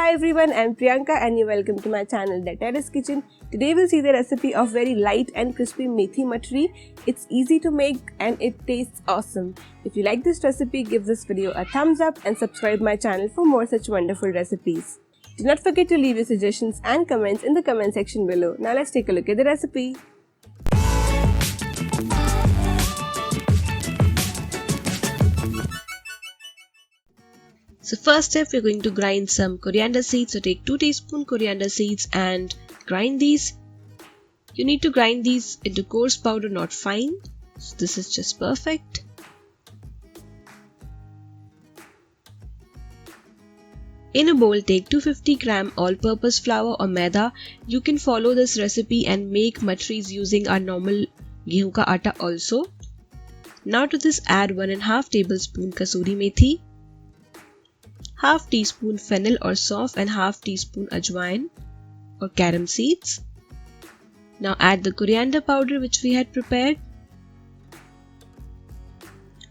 Hi everyone, I'm Priyanka and you're welcome to my channel The Terrace Kitchen. Today we'll see the recipe of very light and crispy Methi Mathri. It's easy to make and it tastes awesome. If you like this recipe, give this video a thumbs up and subscribe my channel for more such wonderful recipes. Do not forget to leave your suggestions and comments in the comment section below. Now let's take a look at the recipe. So first step, we're going to grind some coriander seeds. So take 2 teaspoon coriander seeds and grind these. You need to grind these into coarse powder, not fine. So this is just perfect. In a bowl, take 250 gram all-purpose flour or maida. You can follow this recipe and make mathris using our normal gehu ka atta also. Now to this add 1.5 tablespoon kasuri methi, half teaspoon fennel or saunf and half teaspoon ajwain or carom seeds. Now add the coriander powder which we had prepared,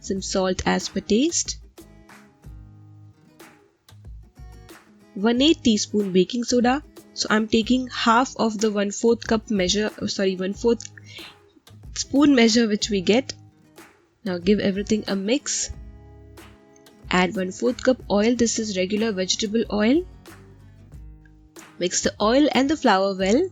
some salt as per taste, 1/8 teaspoon baking soda. So I'm taking half of the 1/4 cup measure, 1/4 spoon measure which we get. Now give everything a mix. Add 1/4 cup oil. This is regular vegetable oil. Mix the oil and the flour well.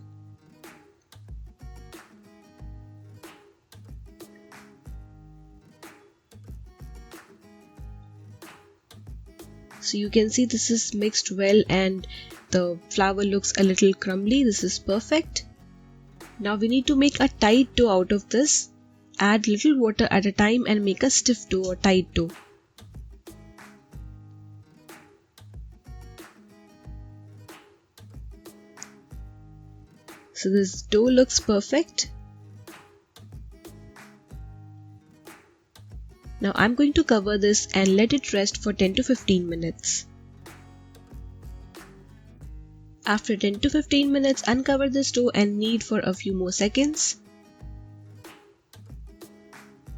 So you can see this is mixed well and the flour looks a little crumbly. This is perfect. Now we need to make a tight dough out of this. Add little water at a time and make a stiff dough or tight dough. So this dough looks perfect. Now I'm going to cover this and let it rest for 10 to 15 minutes. After 10 to 15 minutes, uncover this dough and knead for a few more seconds.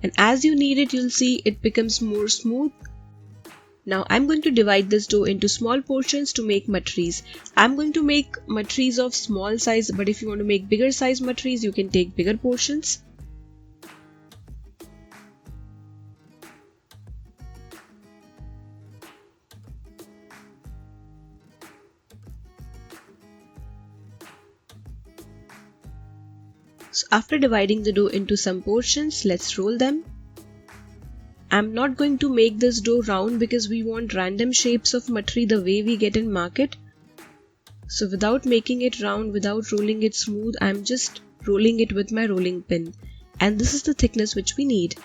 And as you knead it, you'll see it becomes more smooth. Now I'm going to divide this dough into small portions to make mathris. I'm going to make mathris of small size, but if you want to make bigger size mathris, you can take bigger portions. So after dividing the dough into some portions, let's roll them. I'm not going to make this dough round because we want random shapes of mathri the way we get in market. So without making it round, without rolling it smooth, I'm just rolling it with my rolling pin. And this is the thickness which we need.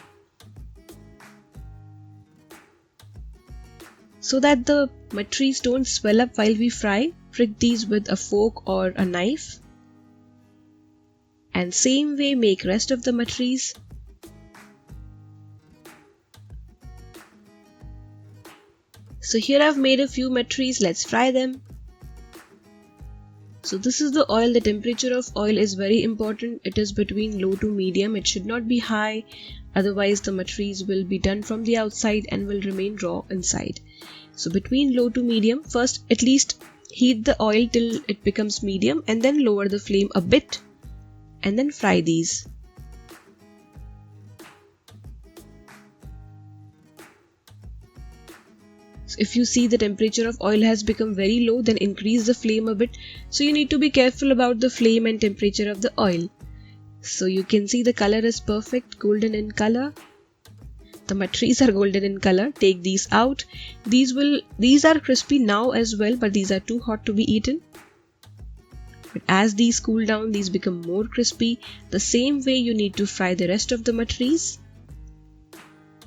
So that the mathris don't swell up while we fry, prick these with a fork or a knife. And same way make rest of the mathris. So here I've made a few mathris, let's fry them. So this is the oil. The temperature of oil is very important. It is between low to medium. It should not be high, otherwise the mathris will be done from the outside and will remain raw inside. So between low to medium, first at least heat the oil till it becomes medium and then lower the flame a bit and then fry these. So if you see the temperature of oil has become very low, then increase the flame a bit. So you need to be careful about the flame and temperature of the oil. So you can see the color is perfect, golden in color. The mathris are golden in color. Take these out. These are crispy now as well, but these are too hot to be eaten. But as these cool down, these become more crispy. The same way you need to fry the rest of the mathris.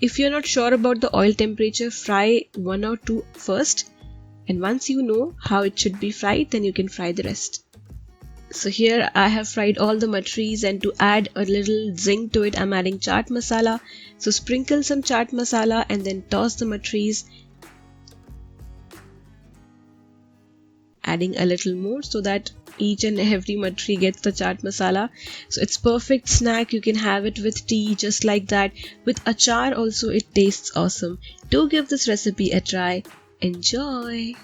If you're not sure about the oil temperature, fry 1 or 2 first. And once you know how it should be fried, then you can fry the rest. So here I have fried all the mathris, and to add a little zing to it, I'm adding chaat masala. So sprinkle some chaat masala and then toss the mathris. Adding a little more so that each and every mathri gets the chaat masala. So it's perfect snack. You can have it with tea just like that. With achar also it tastes awesome. Do give this recipe a try. Enjoy!